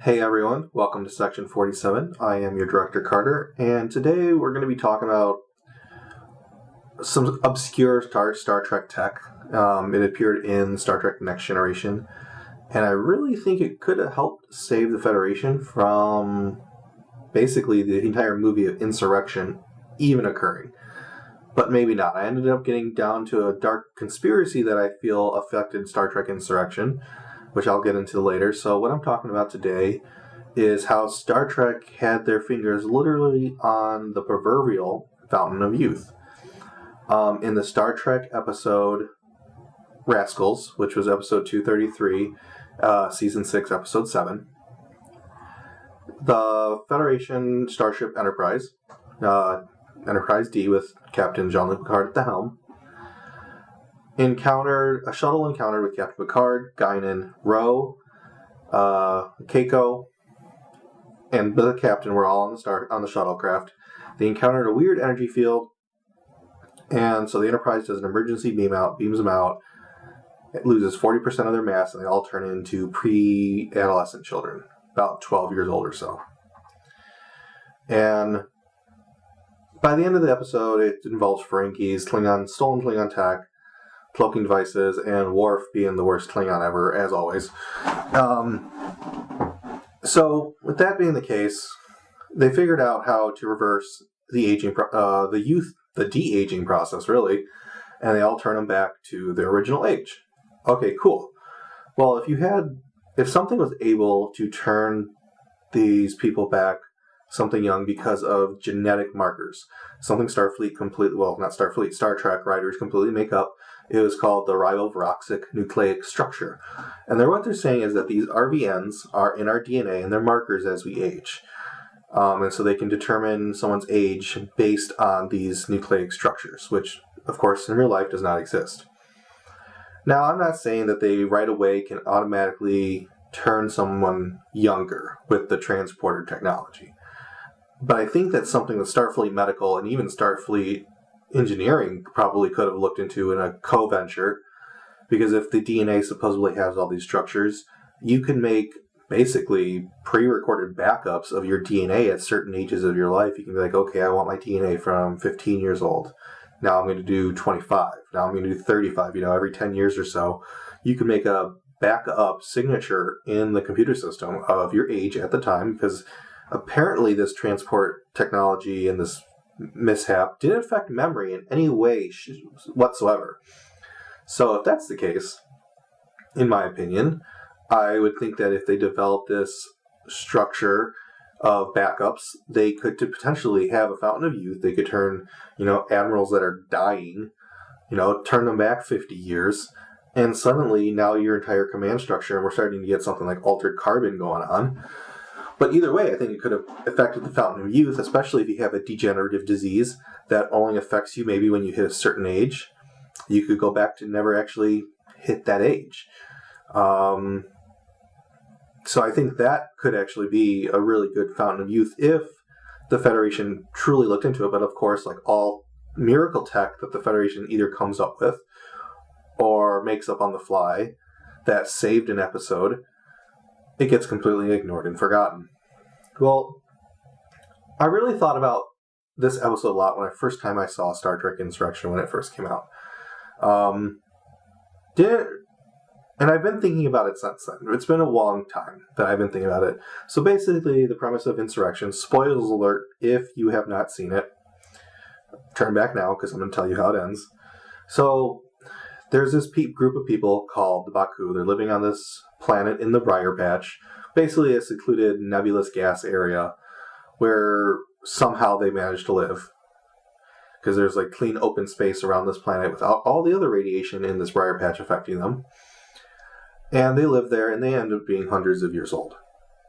Hey everyone, welcome to Section 47. I am your Director Carter, and today we're going to be talking about some obscure Star Trek tech. It appeared in Star Trek Next Generation, and I really think it could have helped save the Federation from basically the entire movie of Insurrection even occurring. But maybe not. I ended up getting down to a dark conspiracy that I feel affected Star Trek Insurrection, which I'll get into later. So what I'm talking about today is how Star Trek had their fingers literally on the proverbial fountain of youth. In the Star Trek episode Rascals, which was episode 233, season 6, episode 7, the Federation starship Enterprise, Enterprise D with Captain Jean-Luc Picard at the helm, encountered a shuttle encounter with Captain Picard, Guinan, Ro, Keiko, and the captain were all on the shuttlecraft. They encountered a weird energy field, and so the Enterprise does an emergency beams them out. It loses 40% of their mass, and they all turn into pre-adolescent children, about 12 years old or so. And by the end of the episode, it involves Ferengi's, stolen Klingon tech, cloaking devices, and Worf being the worst Klingon ever, as always. So, with that being the case, they figured out how to reverse the aging, the de-aging process, really, and they all turn them back to their original age. Okay, cool. Well, if something was able to turn these people back something young because of genetic markers, something Star Trek writers completely make up. It was called the riboviroxic nucleic structure. And what they're saying is that these RVNs are in our DNA and they're markers as we age. And so they can determine someone's age based on these nucleic structures, which, of course, in real life does not exist. Now, I'm not saying that they right away can automatically turn someone younger with the transporter technology. But I think that's something that Starfleet Medical and even Starfleet Engineering probably could have looked into in a co-venture, because if the DNA supposedly has all these structures, you can make basically pre-recorded backups of your DNA at certain ages of your life. You can be like, okay, I want my DNA from 15 years old. Now I'm going to do 25. Now I'm going to do 35. Every 10 years or so, you can make a backup signature in the computer system of your age at the time, because apparently this transport technology and this mishap didn't affect memory in any way whatsoever. So if that's the case, in my opinion, I would think that if they developed this structure of backups, they could potentially have a fountain of youth. They could turn, admirals that are dying, turn them back 50 years, and suddenly now your entire command structure, and we're starting to get something like altered carbon going on. But either way, I think it could have affected the fountain of youth, especially if you have a degenerative disease that only affects you maybe when you hit a certain age. You could go back to never actually hit that age. So I think that could actually be a really good fountain of youth if the Federation truly looked into it. But of course, like all miracle tech that the Federation either comes up with or makes up on the fly that saved an episode, it gets completely ignored and forgotten. Well, I really thought about this episode a lot when first time I saw Star Trek Insurrection when it first came out. And I've been thinking about it since then. It's been a long time that I've been thinking about it. So basically, the premise of Insurrection, spoilers alert if you have not seen it. Turn back now because I'm going to tell you how it ends. So there's this group of people called the Baku. They're living on this planet in the Briar Patch, basically a secluded nebulous gas area where somehow they managed to live, because there's like clean open space around this planet without all the other radiation in this Briar Patch affecting them. And they live there, and they end up being hundreds of years old.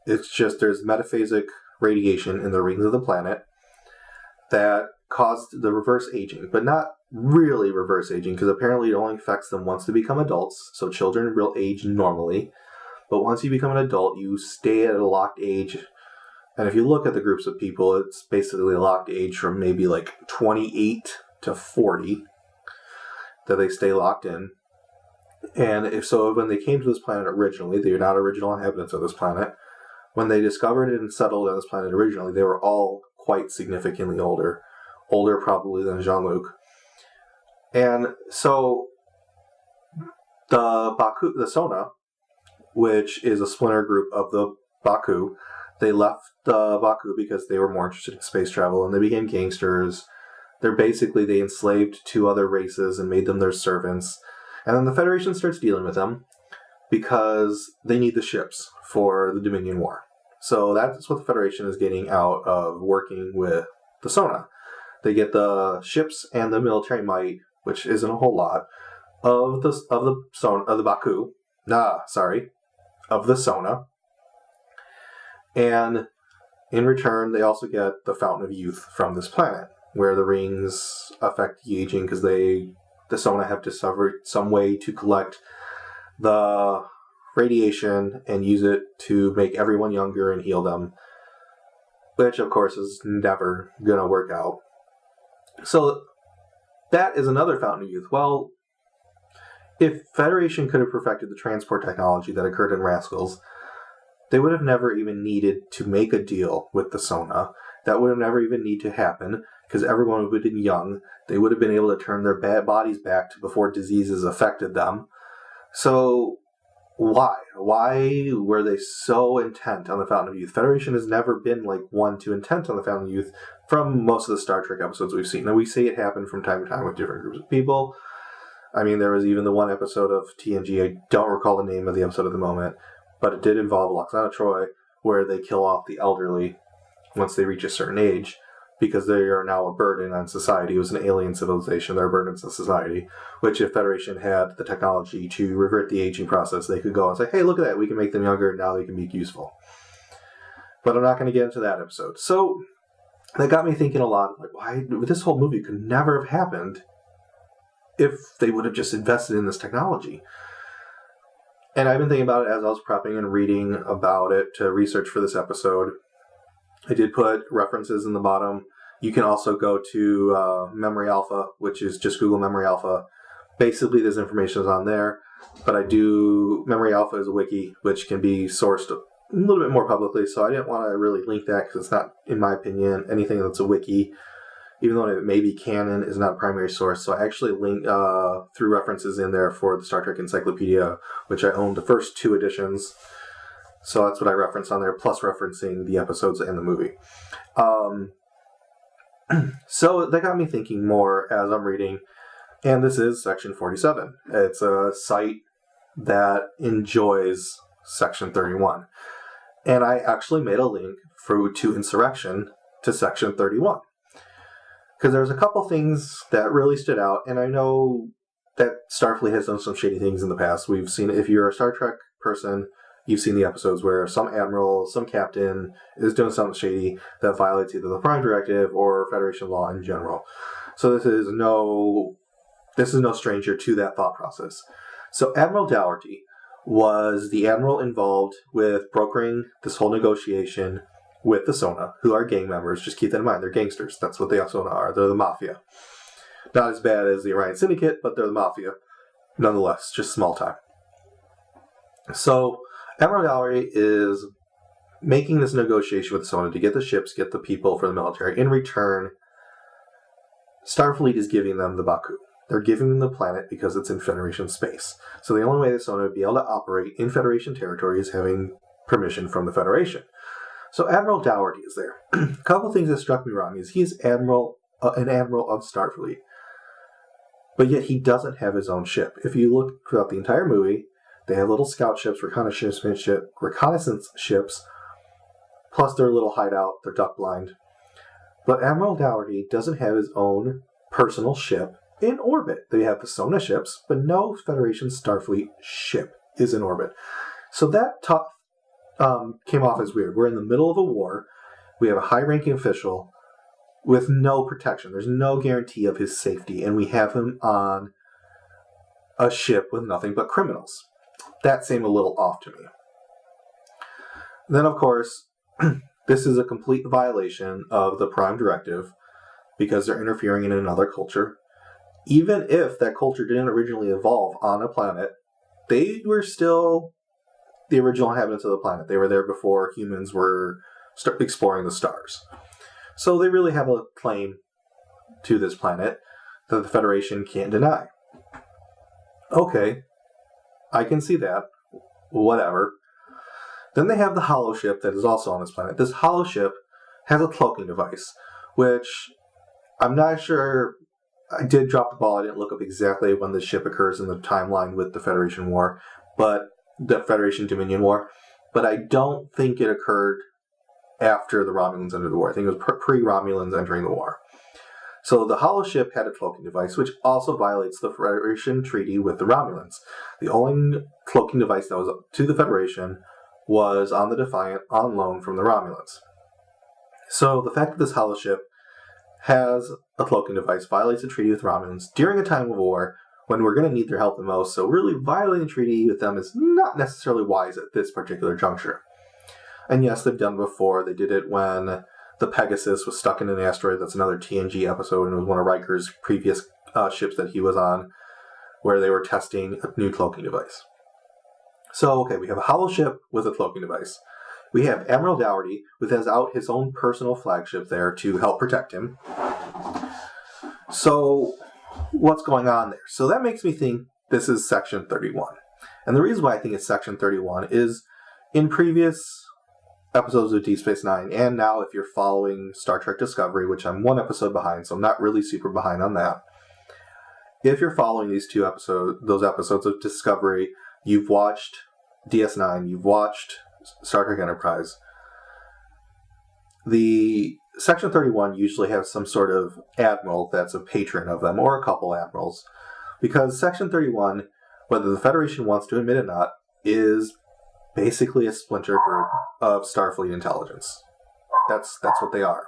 It's just there's metaphasic radiation in the rings of the planet that caused the reverse aging, but not really reverse aging, because apparently it only affects them once they become adults. So children will age normally, but once you become an adult, you stay at a locked age. And if you look at the groups of people, it's basically a locked age from maybe like 28 to 40 that they stay locked in. And when they came to this planet originally, they are not original inhabitants of this planet. when they discovered it and settled on this planet originally, they were all quite significantly older. Older probably than Jean-Luc. And so the Baku, the Sona, which is a splinter group of the Baku, they left Baku because they were more interested in space travel, and they became gangsters. They enslaved 2 other races and made them their servants. And then the Federation starts dealing with them because they need the ships for the Dominion War. So that's what the Federation is getting out of working with the Sona. They get the ships and the military might, which isn't a whole lot, of the Baku. Of the Sona. And in return, they also get the Fountain of Youth from this planet, where the rings affect the aging because the Sona have discovered some way to collect the radiation and use it to make everyone younger and heal them, which of course is never going to work out. So that is another Fountain of Youth. Well, if Federation could have perfected the transport technology that occurred in Rascals, they would have never even needed to make a deal with the Sona. That would have never even need to happen, because everyone would have been young. They would have been able to turn their bad bodies back to before diseases affected them. So why? Why were they so intent on the Fountain of Youth? Federation has never been one to intent on the Fountain of Youth from most of the Star Trek episodes we've seen. Now, we see it happen from time to time with different groups of people. I mean, there was even the one episode of TNG, I don't recall the name of the episode at the moment, but it did involve Loxana Troi, where they kill off the elderly once they reach a certain age, because they are now a burden on society. It was an alien civilization, they're burdens on society, which if Federation had the technology to revert the aging process, they could go and say, hey, look at that, we can make them younger, and now they can be useful. But I'm not going to get into that episode. So that got me thinking a lot, why this whole movie could never have happened if they would have just invested in this technology. And I've been thinking about it as I was prepping and reading about it to research for this episode. I did put references in the bottom. You can also go to Memory Alpha, which is just Google Memory Alpha. Basically, this information is on there. But Memory Alpha is a wiki, which can be sourced a little bit more publicly. So I didn't want to really link that because it's not, in my opinion, anything that's a wiki. Even though it may be canon, is not a primary source. So I actually link threw references in there for the Star Trek Encyclopedia, which I own the first 2 editions. So that's what I referenced on there, plus referencing the episodes and the movie. So that got me thinking more as I'm reading. And this is Section 47. It's a site that enjoys Section 31. And I actually made a link to Insurrection to Section 31. Because there's a couple things that really stood out, and I know that Starfleet has done some shady things in the past. We've seen, if you're a Star Trek person, you've seen the episodes where some admiral, some captain is doing something shady that violates either the Prime Directive or Federation law in general. So this is no stranger to that thought process. So Admiral Dougherty was the admiral involved with brokering this whole negotiation with the Sona, who are gang members. Just keep that in mind. They're gangsters. That's what the Sona are. They're the Mafia. Not as bad as the Orion Syndicate, but they're the Mafia. Nonetheless, just small time. So, Admiral Dougherty is making this negotiation with the Sona to get the ships, get the people for the military. In return, Starfleet is giving them the Baku. They're giving them the planet because it's in Federation space. So the only way the Sona would be able to operate in Federation territory is having permission from the Federation. So Admiral Dougherty is there. A couple things that struck me wrong is he's an admiral of Starfleet, but yet he doesn't have his own ship. If you look throughout the entire movie, they have little scout ships, reconnaissance ships, plus their little hideout, their duck blind. But Admiral Dougherty doesn't have his own personal ship in orbit. They have the Sona ships, but no Federation Starfleet ship is in orbit. So that came off as weird. We're in the middle of a war. We have a high-ranking official with no protection. There's no guarantee of his safety, and we have him on a ship with nothing but criminals. That seemed a little off to me. Then, of course, this is a complete violation of the Prime Directive because they're interfering in another culture. Even if that culture didn't originally evolve on a planet, they were still the original inhabitants of the planet. They were there before humans were exploring the stars. So they really have a claim to this planet that the Federation can't deny. Okay, I can see that. Whatever. Then they have the hollow ship that is also on this planet. This hollow ship has a cloaking device, which I'm not sure. I did drop the ball. I didn't look up exactly when the ship occurs in the timeline with the Federation War, but the Federation Dominion War. But I don't think it occurred after the Romulans entered the war. I think it was pre-Romulans entering the war. So the hollow ship had a cloaking device, which also violates the Federation treaty with the Romulans. The only cloaking device that was to the Federation was on the Defiant on loan from the Romulans. So the fact that this hollow ship has a cloaking device violates the treaty with Romulans during a time of war when we're going to need their help the most. So really violating the treaty with them is not necessarily wise at this particular juncture. And yes, they've done it before. They did it when the Pegasus was stuck in an asteroid. That's another TNG episode, and it was one of Riker's previous ships that he was on, where they were testing a new cloaking device. So, okay, we have a hollow ship with a cloaking device. We have Admiral Dougherty, who has out his own personal flagship there to help protect him. So, what's going on there? So that makes me think this is Section 31. And the reason why I think it's Section 31 is in previous episodes of Deep Space Nine, and now if you're following Star Trek Discovery, which I'm one episode behind, so I'm not really super behind on that. If you're following those episodes of Discovery, you've watched DS9, you've watched Star Trek Enterprise. The Section 31 usually has some sort of admiral that's a patron of them, or a couple admirals, because Section 31, whether the Federation wants to admit it or not, is basically a splinter group of Starfleet intelligence. That's what they are.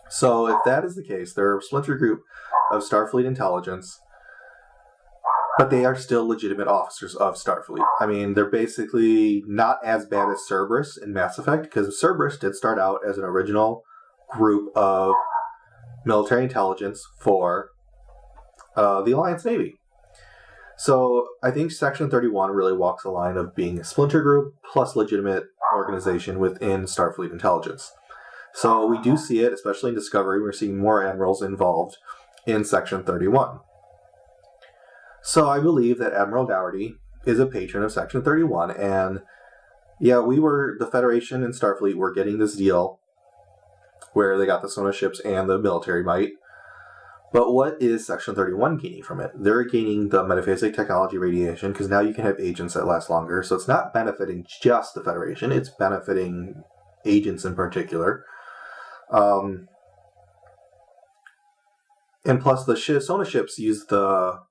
So if that is the case, they're a splinter group of Starfleet intelligence, but they are still legitimate officers of Starfleet. I mean, they're basically not as bad as Cerberus in Mass Effect, because Cerberus did start out as an original group of military intelligence for the Alliance Navy. So I think Section 31 really walks the line of being a splinter group plus legitimate organization within Starfleet intelligence. So we do see it, especially in Discovery. We're seeing more admirals involved in Section 31. So I believe that Admiral Dougherty is a patron of Section 31. And yeah, the Federation and Starfleet were getting this deal where they got the Sona ships and the military might. But what is Section 31 gaining from it? They're gaining the metaphasic technology radiation, because now you can have agents that last longer. So it's not benefiting just the Federation, it's benefiting agents in particular. And plus the Sona ships use the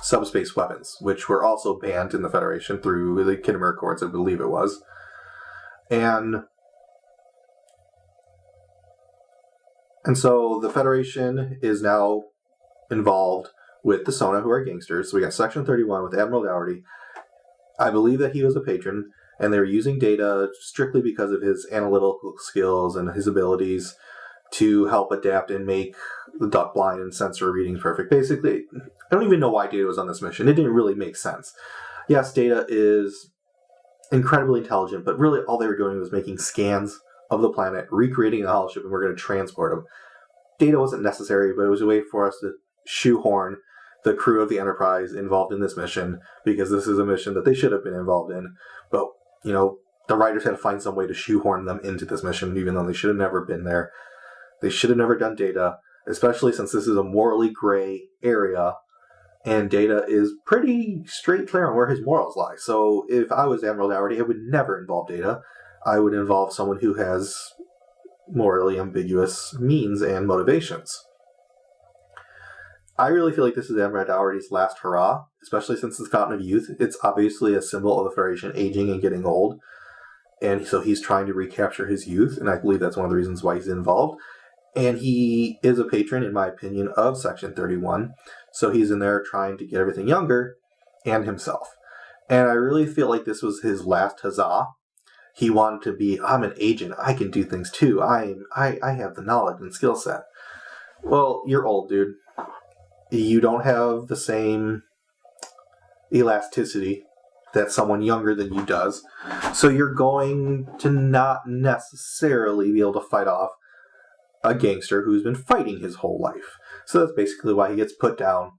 subspace weapons, which were also banned in the Federation through the Khitomer Accords, I believe it was. And so the Federation is now involved with the Sona, who are gangsters. So we got Section 31 with Admiral Dougherty. I believe that he was a patron, and they were using Data strictly because of his analytical skills and his abilities to help adapt and make the duck blind and sensor readings perfect. Basically, I don't even know why Data was on this mission. It didn't really make sense. Yes, Data is incredibly intelligent, but really all they were doing was making scans of the planet, recreating the hollow ship, and we're going to transport them. Data wasn't necessary, but it was a way for us to shoehorn the crew of the Enterprise involved in this mission, because this is a mission that they should have been involved in. But, the writers had to find some way to shoehorn them into this mission, even though they should have never been there. They should have never done Data, especially since this is a morally gray area, and Data is pretty straight clear on where his morals lie. So if I was Admiral Dougherty, I would never involve Data. I would involve someone who has morally ambiguous means and motivations. I really feel like this is Admiral Dougherty's last hurrah, especially since it's Fountain of Youth. It's obviously a symbol of the Federation aging and getting old, and so he's trying to recapture his youth, and I believe that's one of the reasons why he's involved. And he is a patron, in my opinion, of Section 31, so he's in there trying to get everything younger and himself. And I really feel like this was his last huzzah. He wanted to be, I'm an agent, I can do things too, I have the knowledge and skill set. Well, you're old, dude. You don't have the same elasticity that someone younger than you does. So you're going to not necessarily be able to fight off a gangster who's been fighting his whole life. So that's basically why he gets put down.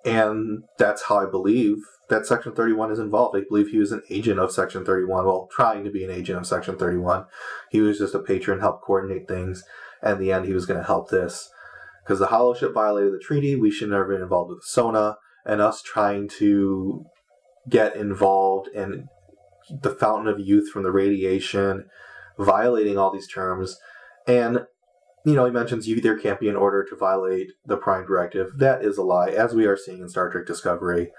And that's how I believe that Section 31 is involved. I believe he was an agent of Section 31, well, trying to be an agent of Section 31. He was just a patron, helped coordinate things, and in the end he was going to help this. Because the Hollow Ship violated the treaty, we should never have been involved with Sona, and us trying to get involved in the Fountain of Youth from the radiation, violating all these terms, and he mentions there can't be an order to violate the Prime Directive. That is a lie. As we are seeing in Star Trek Discovery,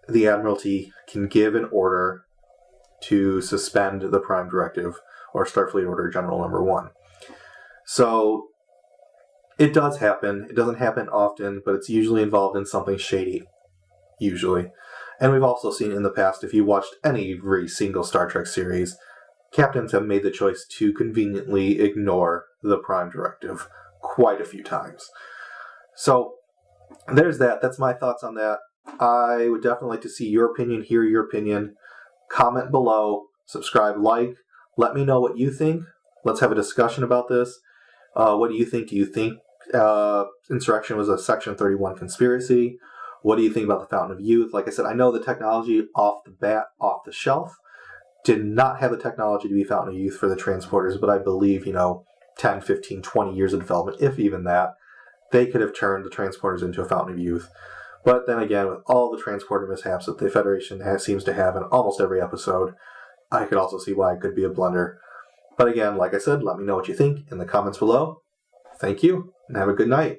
the Admiralty can give an order to suspend the Prime Directive, or Starfleet Order General Number 1. So, it does happen. It doesn't happen often, but it's usually involved in something shady. Usually. And we've also seen in the past, if you watched every single Star Trek series, captains have made the choice to conveniently ignore the Prime Directive quite a few times. So, there's that. That's my thoughts on that. I would definitely like to see your opinion, hear your opinion. Comment below, subscribe, like. Let me know what you think. Let's have a discussion about this. What do you think? Do you think Insurrection was a Section 31 conspiracy? What do you think about the Fountain of Youth? Like I said, I know the technology off the bat, off the shelf, did not have the technology to be Fountain of Youth for the transporters, but I believe, 10, 15, 20 years of development, if even that, they could have turned the transporters into a Fountain of Youth. But then again, with all the transporter mishaps that the Federation seems to have in almost every episode, I could also see why it could be a blunder. But again, like I said, let me know what you think in the comments below. Thank you, and have a good night.